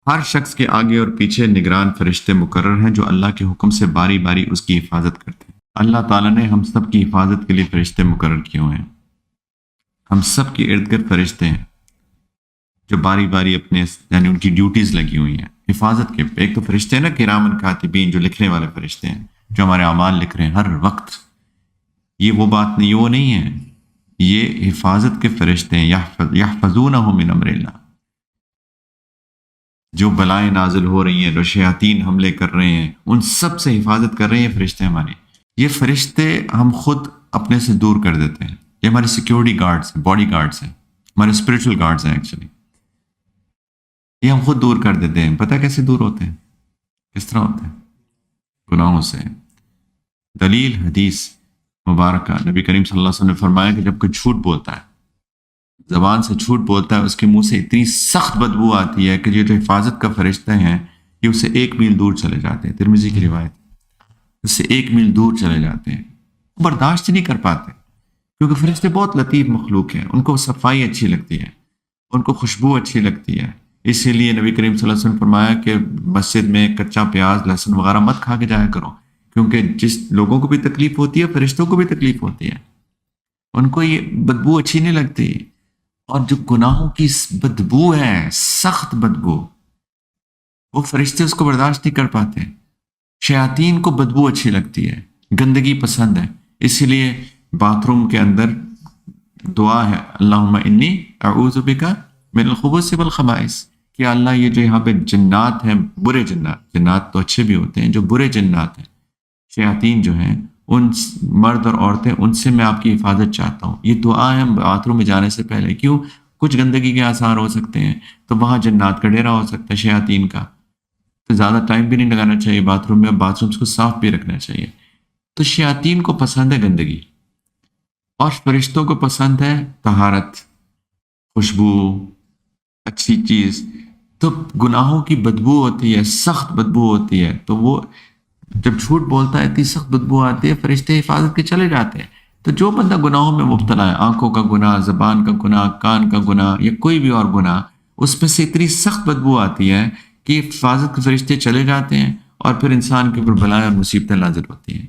ہر شخص کے آگے اور پیچھے نگران فرشتے مقرر ہیں جو اللہ کے حکم سے باری باری اس کی حفاظت کرتے ہیں۔ اللہ تعالیٰ نے ہم سب کی حفاظت کے لیے فرشتے مقرر کیے ہوئے ہیں۔ ہم سب کے ارد گرد فرشتے ہیں جو باری باری اپنے یعنی ان کی ڈیوٹیز لگی ہوئی ہیں حفاظت کے۔ ایک تو فرشتے ہیں نا کرامن کاتبین، جو لکھنے والے فرشتے ہیں، جو ہمارے اعمال لکھ رہے ہیں ہر وقت۔ یہ وہ بات نہیں، وہ نہیں ہے، یہ حفاظت کے فرشتے ہیں۔ یحفظونہ من امر اللہ، جو بلائیں نازل ہو رہی ہیں، جو شیاطین حملے کر رہے ہیں، ان سب سے حفاظت کر رہے ہیں فرشتے ہمارے۔ یہ فرشتے ہم خود اپنے سے دور کر دیتے ہیں۔ یہ ہمارے سیکیورٹی گارڈز ہیں، باڈی گارڈز ہیں، ہمارے اسپرچل گارڈز ہیں ایکچولی۔ یہ ہم خود دور کر دیتے ہیں۔ پتہ کیسے دور ہوتے ہیں؟ کس طرح ہوتے ہیں؟ گناہوں سے۔ دلیل حدیث مبارکہ، نبی کریم صلی اللہ علیہ وسلم نے فرمایا کہ جب کوئی جھوٹ بولتا ہے، زبان سے جھوٹ بولتا ہے، اس کے منہ سے اتنی سخت بدبو آتی ہے کہ یہ جو حفاظت کا فرشتے ہیں یہ اس سے 1 میل دور چلے جاتے ہیں۔ ترمذی کی روایت، اس سے 1 میل دور چلے جاتے ہیں، برداشت نہیں کر پاتے، کیونکہ فرشتے بہت لطیف مخلوق ہیں، ان کو صفائی اچھی لگتی ہے، ان کو خوشبو اچھی لگتی ہے۔ اسی لیے نبی کریم صلی اللہ علیہ وسلم نے فرمایا کہ مسجد میں کچا پیاز لہسن وغیرہ مت کھا کے جایا کرو، کیونکہ جس لوگوں کو بھی تکلیف ہوتی ہے فرشتوں کو بھی تکلیف ہوتی ہے، ان کو یہ بدبو اچھی نہیں لگتی۔ اور جو گناہوں کی بدبو ہے، سخت بدبو، وہ فرشتے اس کو برداشت نہیں کر پاتے۔ شیاطین کو بدبو اچھی لگتی ہے، گندگی پسند ہے، اسی لیے باتھ روم کے اندر دعا ہے، اللہم انی اعوذ بک من الخبث والخبائث، کہ اللہ یہ جو یہاں پہ جنات ہیں، برے جنات، جنات تو اچھے بھی ہوتے ہیں، جو برے جنات ہیں، شیاطین جو ہیں، ان مرد اور عورتیں، ان سے میں آپ کی حفاظت چاہتا ہوں۔ یہ دعا ہے باتھ روم میں جانے سے پہلے۔ کیوں؟ کچھ گندگی کے آثار ہو سکتے ہیں، تو وہاں جنات کا ڈیرا ہو سکتا ہے، شیاطین کا، تو زیادہ ٹائم بھی نہیں لگانا چاہیے باتھ روم میں، باتھ رومس کو صاف بھی رکھنا چاہیے۔ تو شیاطین کو پسند ہے گندگی، اور فرشتوں کو پسند ہے طہارت، خوشبو، اچھی چیز۔ تو گناہوں کی بدبو ہوتی ہے، سخت بدبو ہوتی ہے، تو وہ جب جھوٹ بولتا ہے اتنی سخت بدبو آتی ہے، فرشتے حفاظت کے چلے جاتے ہیں۔ تو جو بندہ گناہوں میں مبتلا ہے، آنکھوں کا گناہ، زبان کا گناہ، کان کا گناہ، یا کوئی بھی اور گناہ، اس میں سے اتنی سخت بدبو آتی ہے کہ حفاظت کے فرشتے چلے جاتے ہیں، اور پھر انسان کے اوپر بلائیں اور مصیبتیں نازل ہوتی ہیں۔